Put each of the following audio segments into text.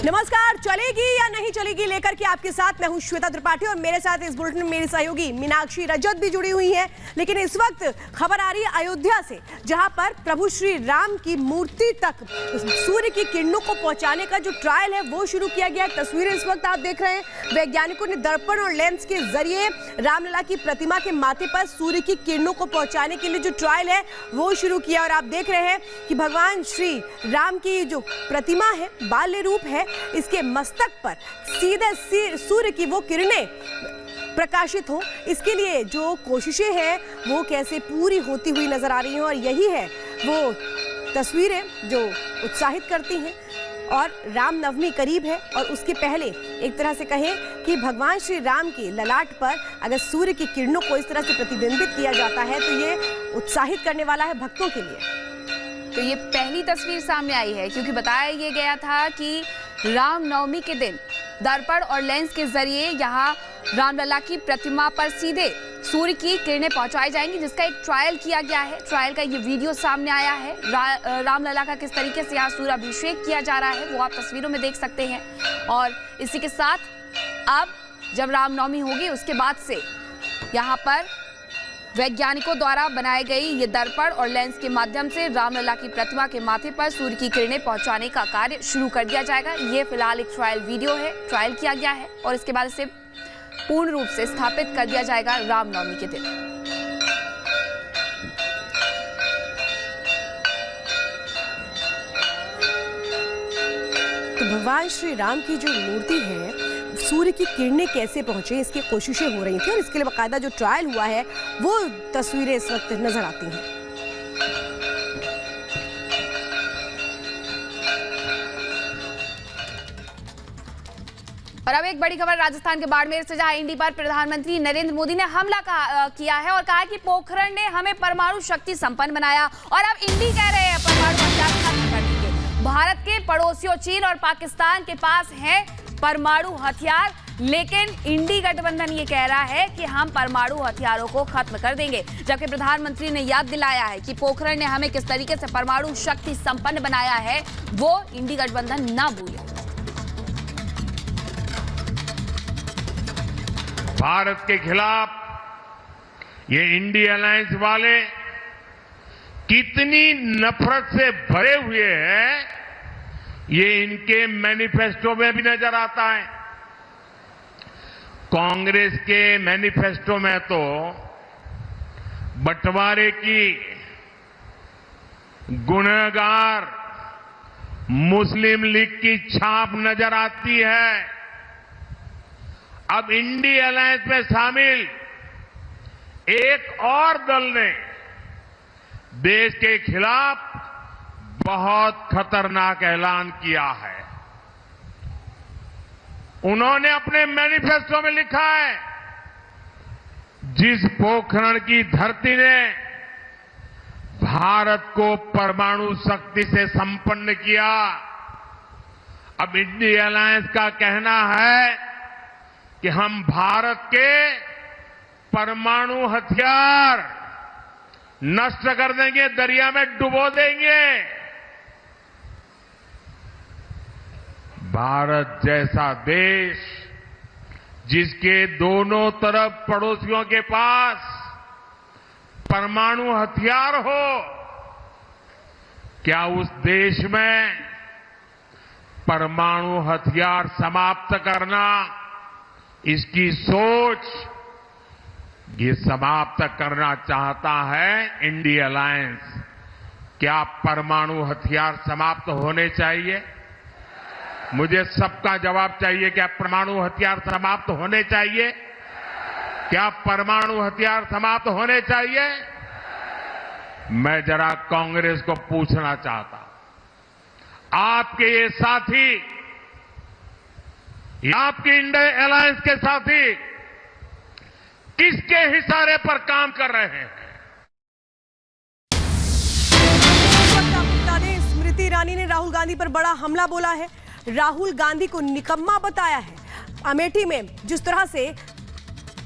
नमस्कार। चलेगी या नहीं चलेगी लेकर के आपके साथ मैं हूं श्वेता त्रिपाठी और मेरे साथ इस बुलेटिन में मेरी सहयोगी मीनाक्षी रजत भी जुड़ी हुई हैं। लेकिन इस वक्त खबर आ रही है अयोध्या से, जहां पर प्रभु श्री राम की मूर्ति तक सूर्य की किरणों को पहुंचाने का जो ट्रायल है वो शुरू किया गया। तस्वीरें इस वक्त आप देख रहे हैं। वैज्ञानिकों ने दर्पण और लेंस के जरिए रामलला की प्रतिमा के माथे पर सूर्य की किरणों को पहुंचाने के लिए जो ट्रायल है वो शुरू किया। और आप देख रहे हैं कि भगवान श्री राम की जो प्रतिमा है, बाल्य रूप है, इसके मस्तक पर सीधे सूर्य की वो किरणें प्रकाशित हो, इसके लिए जो कोशिशें हैं वो कैसे पूरी होती हुई नजर आ रही हैं। और यही है वो तस्वीरें जो उत्साहित करती हैं। और रामनवमी करीब है और उसके पहले एक तरह से कहें कि भगवान श्री राम के ललाट पर अगर सूर्य की किरणों को इस तरह से प्रतिबिंबित किया जाता है तो ये उत्साहित करने वाला है भक्तों के लिए। तो ये पहली तस्वीर सामने आई है क्योंकि बताया ये गया था कि रामनवमी के दिन दर्पण और लेंस के जरिए यहाँ रामलला की प्रतिमा पर सीधे सूर्य की किरणें पहुंचाई जाएंगी, जिसका एक ट्रायल किया गया है। ट्रायल का ये वीडियो सामने आया है। रामलला का किस तरीके से यहाँ सूर्याभिषेक किया जा रहा है वो आप तस्वीरों में देख सकते हैं। और इसी के साथ अब जब रामनवमी होगी उसके बाद से यहाँ पर वैज्ञानिकों द्वारा बनाई गई ये दर्पण और लेंस के माध्यम से रामलला की प्रतिमा के माथे पर सूर्य की किरणें पहुंचाने का कार्य शुरू कर दिया जाएगा। ये फिलहाल एक ट्रायल वीडियो है, ट्रायल किया गया है और इसके बाद इसे पूर्ण रूप से स्थापित कर दिया जाएगा रामनवमी के दिन। तो भगवान श्री राम की जो मूर्ति है, सूर्य की किरणें कैसे पहुंचे इसकी कोशिशें हो रही थी और इसके लिए बाकायदा जो ट्रायल हुआ है वो तस्वीरें इस वक्त नजर आती हैं। और अब एक बड़ी खबर राजस्थान के बाड़मेर से, जहां इंडी पर प्रधानमंत्री नरेंद्र मोदी ने हमला किया है और कहा कि पोखरण ने हमें परमाणु शक्ति संपन्न बनाया। और अब इंडी कह रहे हैं परमाणु हथियार खत्म कर देंगे। भारत के पड़ोसियों चीन और पाकिस्तान के पास है परमाणु हथियार, लेकिन इंडी गठबंधन ये कह रहा है कि हम परमाणु हथियारों को खत्म कर देंगे। जबकि प्रधानमंत्री ने याद दिलाया है कि पोखरण ने हमें किस तरीके से परमाणु शक्ति संपन्न बनाया है, वो इंडी गठबंधन ना भूले। भारत के खिलाफ ये इंडी अलायंस वाले कितनी नफरत से भरे हुए हैं, ये इनके मैनिफेस्टो में भी नजर आता है। कांग्रेस के मैनिफेस्टो में तो बंटवारे की गुनहगार मुस्लिम लीग की छाप नजर आती है। अब इंडी अलायंस में शामिल एक और दल ने देश के खिलाफ बहुत खतरनाक ऐलान किया है। उन्होंने अपने मैनिफेस्टो में लिखा है, जिस पोखरण की धरती ने भारत को परमाणु शक्ति से संपन्न किया, अब इंडी अलायंस का कहना है कि हम भारत के परमाणु हथियार नष्ट कर देंगे, दरिया में डुबो देंगे। भारत जैसा देश जिसके दोनों तरफ पड़ोसियों के पास परमाणु हथियार हो, क्या उस देश में परमाणु हथियार समाप्त करना, इसकी सोच ये समाप्त करना चाहता है इंडी अलायंस। क्या परमाणु हथियार समाप्त होने चाहिए? मुझे सबका जवाब चाहिए। क्या परमाणु हथियार समाप्त होने चाहिए? क्या परमाणु हथियार समाप्त होने चाहिए? मैं जरा कांग्रेस को पूछना चाहता, आपके ये साथी, आपके इंडी अलायंस के साथी किसके इशारे पर काम कर रहे हैं? स्मृति ईरानी ने राहुल गांधी पर बड़ा हमला बोला है, राहुल गांधी को निकम्मा बताया है। अमेठी में जिस तरह से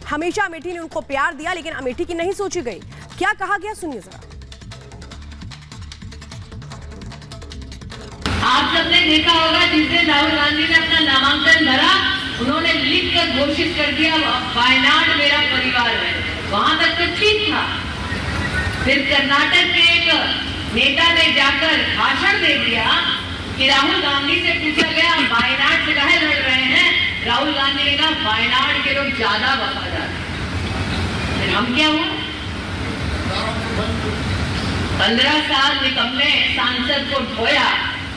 हमेशा अमेठी ने उनको प्यार दिया, लेकिन अमेठी की नहीं सोची गई। क्या कहा गया, सुनिए जरा। आप सबने देखा होगा जिस दिन राहुल गांधी ने तक घोषित कर दिया वायनाड मेरा परिवार है, वहां तक तो ठीक था। फिर कर्नाटक के एक नेता ने जाकर भाषण दे दिया कि राहुल गांधी से पूछा गया वायनाड से काहे लड़ रहे हैं, राहुल गांधी ने कहा वायनाड के लोग ज्यादा वफादार। फिर हम क्या हुआ? 15 साल निकम्मे सांसद को ढोया,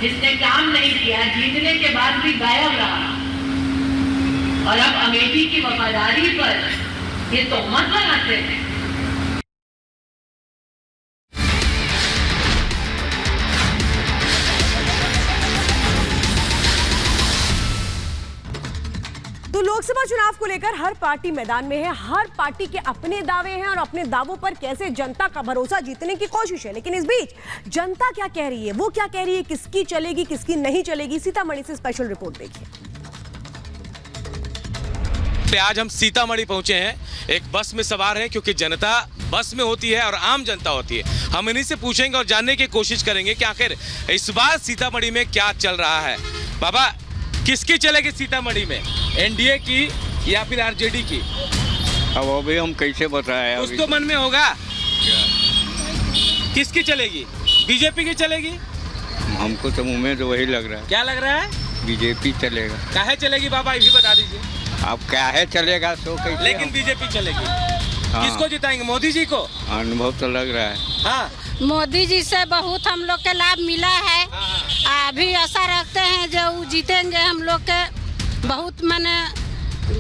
जिसने काम नहीं किया, जीतने के बाद भी गायब रहा, और अब अमेठी की वफादारी पर ये तोहमत लगाते हैं। तो लोकसभा चुनाव को लेकर हर पार्टी मैदान में है, हर पार्टी के अपने दावे हैं और अपने दावों पर कैसे जनता का भरोसा जीतने की कोशिश है। लेकिन इस बीच जनता क्या कह रही है, वो क्या कह रही है, किसकी चलेगी किसकी नहीं चलेगी, सीतामढ़ी से स्पेशल रिपोर्ट देखिए। आज हम सीतामढ़ी पहुंचे हैं, एक बस में सवार हैं क्योंकि जनता बस में होती है और आम जनता होती है। हम इन्हीं से पूछेंगे और जानने की कोशिश करेंगे कि आखिर इस बार सीतामढ़ी में क्या चल रहा है। बाबा, किसकी चलेगी सीतामढ़ी में, एनडीए की या फिर आरजेडी की? अब अभी हम कैसे बताएं? कुछ तो मन में होगा। किसकी चलेगी? बीजेपी की चलेगी? हमको तो मुंह में तो वही लग रहा है। क्या लग रहा है? बीजेपी चलेगा। काहे चलेगी बाबा, ये भी बता दीजिए। अब क्या है चलेगा सो कैसे? लेकिन बीजेपी चलेगी। हाँ। किसको जिताएंगे, मोदी जी को? अनुभव तो लग रहा है। हाँ, मोदी जी से बहुत हम लोग के लाभ मिला है। अभी आशा रखते हैं जो वो जीतेंगे। हम लोग के बहुत माने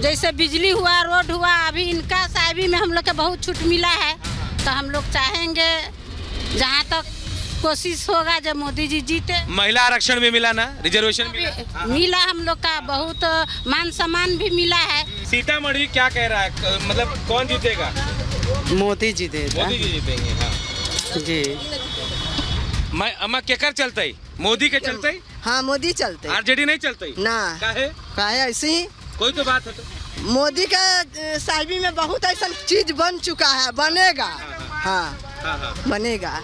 जैसे बिजली हुआ, रोड हुआ, अभी इनका साइबी में हम लोग के बहुत छूट मिला है। तो हम लोग चाहेंगे जहाँ तक कोशिश होगा जब मोदी जी जीते। महिला आरक्षण भी मिला ना, रिजर्वेशन मिला? मिला हम लोग का, बहुत मान सम्मान भी मिला है। सीतामढ़ी क्या कह रहा है, मतलब कौन जीतेगा? मोदी जी देगा। मोदी जी जीतेंगे। हाँ जी। मैं अम्मा केकर चलते ही, मोदी के चलते ही? हाँ, मोदी चलते। आरजेडी नहीं चलते ही? ना। काहे ऐसे ही? कोई तो बात है तो। मोदी का साइबी में बहुत ऐसा चीज बन चुका है, बनेगा। हाँ, बनेगा।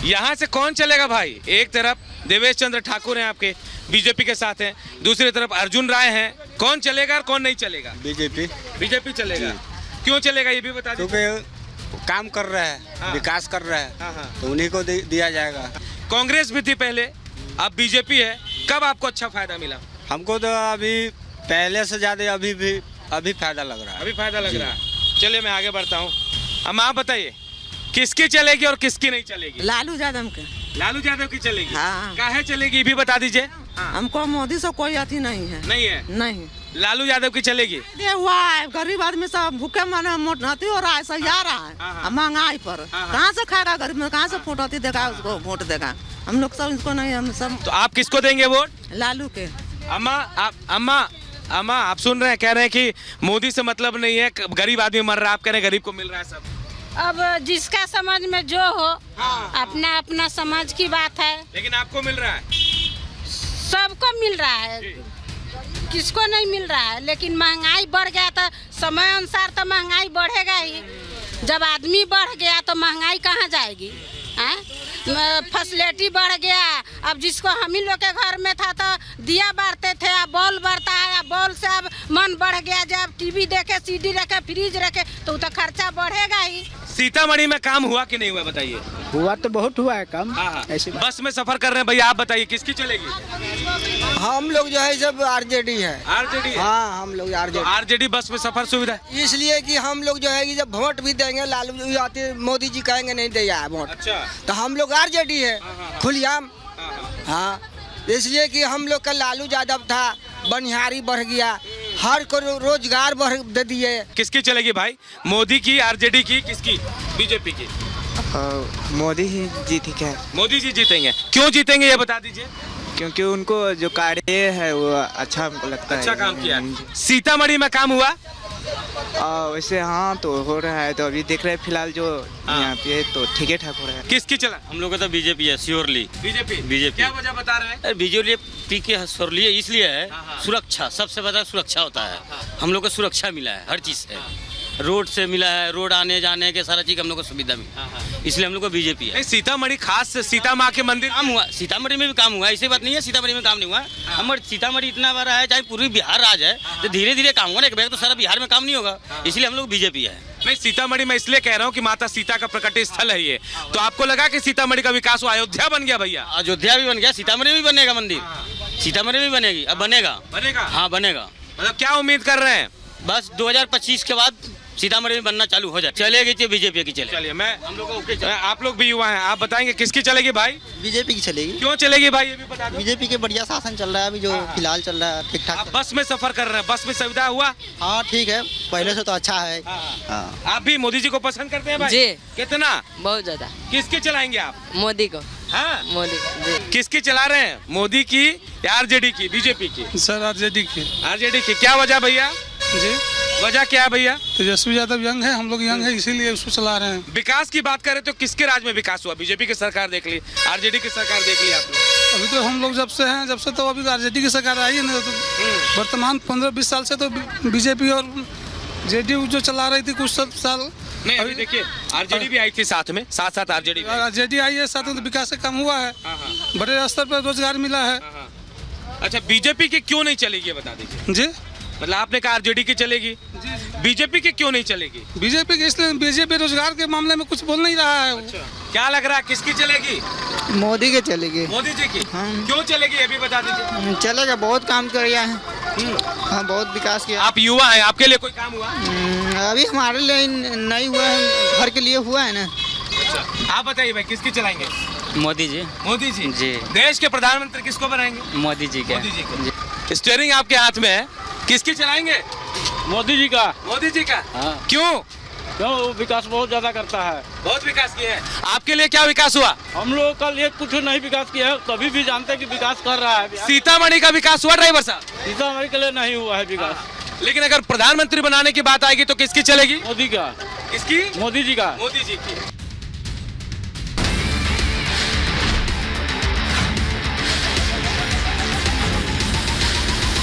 यहाँ से कौन चलेगा भाई? एक तरफ देवेश चंद्र ठाकुर हैं आपके, बीजेपी के साथ हैं, दूसरी तरफ अर्जुन राय हैं। कौन चलेगा और कौन नहीं चलेगा? बीजेपी। बीजेपी चलेगा। क्यों चलेगा ये भी बता दीजिए। क्योंकि काम कर रहा है। हाँ। विकास कर रहा है। हाँ। तो उन्हीं को दिया जाएगा। कांग्रेस भी थी पहले, अब बीजेपी है। कब आपको अच्छा फायदा मिला? हमको तो अभी पहले से ज्यादा अभी फायदा लग रहा है। अभी फायदा लग रहा है। चलिए मैं आगे बढ़ता हूँ। अब आप बताइए किसकी चलेगी और किसकी नहीं चलेगी? लालू यादव के। लालू यादव की चलेगी। हाँ। काहे चलेगी ये भी बता दीजिए। हमको मोदी से कोई अथी नहीं है। नहीं है? नहीं। लालू यादव की चलेगी। ये हुआ है, गरीब आदमी सब भूखे माने मोटी हो रहा है, सही आ रहा है महंगाई पर। कहाँ से खाएगा गरीब में, कहाँ से फोटोती देगा, उसको वोट देगा। हम लोग सब इसको नहीं, हम सब। तो आप किसको देंगे वोट? लालू के। अम्मा आप सुन रहे हैं, कह रहे हैं कि मोदी से मतलब नहीं है, गरीब आदमी मर रहा है, आप कह रहे हैं गरीब को मिल रहा है सब। अब जिसका समझ में जो हो, अपना अपना समझ की बात है। लेकिन आपको मिल रहा है? सबको मिल रहा है, किसको नहीं मिल रहा है। लेकिन महंगाई बढ़ गया तो समय अनुसार तो महंगाई बढ़ेगा ही। जब आदमी बढ़ गया तो महंगाई कहाँ जाएगी? फैसिलिटी बढ़ गया। अब जिसको हम ही लोग के घर में था तो दिया बारते थे, अब बॉल बढ़ता है। अब बॉल से अब मन बढ़ गया, जब टीवी देखे, सीडी रखे, फ्रिज रखे तो खर्चा बढ़ेगा ही। सीतामढ़ी में काम हुआ कि नहीं हुआ बताइए? हुआ तो बहुत हुआ है काम। ऐसे बस में सफर कर रहे हैं भैया, आप बताइए किसकी चलेगी? हम लोग जो है सब आरजेडी है। आरजेडी? हाँ, हम लोग आरजेडी बस में सफर सुविधा। इसलिए कि हम लोग जो है कि जब वोट भी देंगे, लालू जी आते, मोदी जी कहेंगे नहीं दिया वोट। अच्छा। तो हम लोग आरजेडी है खुलियाम। हाँ, इसलिए कि हम लोग का लालू यादव था, बनिहारी बढ़ गया, हर को रोजगार बढ़ दे दिए। किसकी चलेगी भाई, मोदी की, आरजेडी की, किसकी? बीजेपी की। मोदी ही जीतेंगे। मोदी जी जीतेंगे। क्यों जीतेंगे ये बता दीजिए। क्योंकि उनको जो कार्य है वो अच्छा हमको लगता है। अच्छा काम किया। सीतामढ़ी में काम हुआ? वैसे हाँ तो हो रहा है। तो अभी देख रहे हैं फिलहाल जो यहाँ पे तो ठीक है ठाक हो रहा है। किसकी चला? हम लोग का तो बीजेपी है, श्योरली बीजेपी। क्या वजह बता रहे हैं? बीजेपी के श्योरली इसलिए है, सुरक्षा सबसे बड़ा सुरक्षा होता है। हम लोग को सुरक्षा मिला है हर चीज से, रोड से मिला है, रोड आने जाने के सारा चीज हम लोग को सुविधा मिला। इसलिए हम लोग को बीजेपी है। नहीं, सीतामढ़ी खास सीता माँ के मंदिर काम हुआ, सीतामढ़ी में भी काम हुआ, ऐसी बात नहीं है सीतामढ़ी में काम नहीं हुआ। हमारे सीतामढ़ी इतना बड़ा है, चाहे पूरी बिहार राज है, तो धीरे धीरे काम होगा ना, एक बैग तो सारा बिहार में काम नहीं होगा, इसलिए हम लोग बीजेपी है। नहीं, सीतामढ़ी मैं इसलिए कह रहा हूँ कि माता सीता का प्रकट स्थल है ये, तो आपको लगा कि सीतामढ़ी का विकास हुआ, अयोध्या बन गया भैया? अयोध्या भी बन गया, सीतामढ़ी में भी बनेगा मंदिर, सीतामढ़ी में भी बनेगी, अब बनेगा। बनेगा? हाँ बनेगा। मतलब क्या उम्मीद कर रहे हैं? बस 2025 के बाद सीतामढ़ी में बनना चालू हो जाए, चलेगी तो बीजेपी की चले। चलिए, मैं हम लोग को आप लोग भी युवा हैं, आप बताएंगे किसकी चलेगी भाई? बीजेपी की चलेगी। क्यों चलेगी भाई, ये भी बता दो। बीजेपी के बढ़िया शासन चल रहा है अभी जो फिलहाल चल रहा है, ठीक ठाक। आप बस में सफर कर रहे हैं, बस में सुविधा हुआ? हाँ ठीक है, पहले से तो अच्छा है। आप भी मोदी जी को पसंद करते हैं भाई? जी। कितना? बहुत ज्यादा। किसके चलाएंगे आप? मोदी को। हाँ, मोदी जी। किसकी चला रहे हैं, मोदी की या आरजेडी की, बीजेपी की? सर आरजेडी की। आरजेडी की। क्या वजह भैया? जी, वजह क्या है भैया? तेजस्वी यादव यंग है, हम लोग यंग है, इसीलिए उसको चला रहे हैं। विकास की बात करें तो किसके राज में विकास हुआ? बीजेपी की सरकार देख ली, आरजेडी की सरकार देख ली आपने? अभी तो हम लोग जब से हैं, जब से तो अभी आरजेडी की सरकार आई है ना, तो वर्तमान 15-20 साल से तो बीजेपी और जेडीयू जो चला रही थी कुछ साल। नहीं, अभी देखिए आरजेडी भी आई थी साथ में, साथ आरजेडी। आरजेडी आई है साथ में, तो विकास कम हुआ है, बड़े स्तर पर रोजगार मिला है। अच्छा, बीजेपी की क्यों नहीं चलेगी ये बता दीजिए। जी, मतलब आपने कहा आरजेडी की चलेगी, बीजेपी की क्यों नहीं चलेगी? बीजेपी की इसलिए, बीजेपी रोजगार के मामले में कुछ बोल नहीं रहा है। अच्छा, क्या लग रहा है किसकी चलेगी? मोदी के चलेगी। मोदी जी की। क्यों चलेगी ये भी बता दीजिए। चलेगा, बहुत काम किया है। हाँ, बहुत विकास किया। आप युवा हैं, आपके लिए कोई काम हुआ? अभी हमारे लिए नहीं हुआ है, घर के लिए हुआ है ना। अच्छा, आप बताइए भाई किसकी चलाएंगे? मोदी जी। मोदी जी जी। देश के प्रधानमंत्री किसको बनाएंगे? मोदी जी के। मोदी जी को। स्टीयरिंग आपके हाथ में है, किसकी चलाएंगे? मोदी जी का। मोदी जी का। हाँ। क्यों? क्यों, विकास बहुत ज्यादा करता है। बहुत विकास किया है। आपके लिए क्या विकास हुआ? हम लोग का लिए कुछ नहीं विकास किया है, तभी भी जानते हैं कि विकास कर रहा है। सीतामढ़ी का विकास हुआ ड्राइवर साहब? सीतामढ़ी के लिए नहीं हुआ है विकास। लेकिन अगर प्रधानमंत्री बनाने की बात आएगी तो किसकी चलेगी? मोदी का। किसकी? मोदी जी का। मोदी जी की।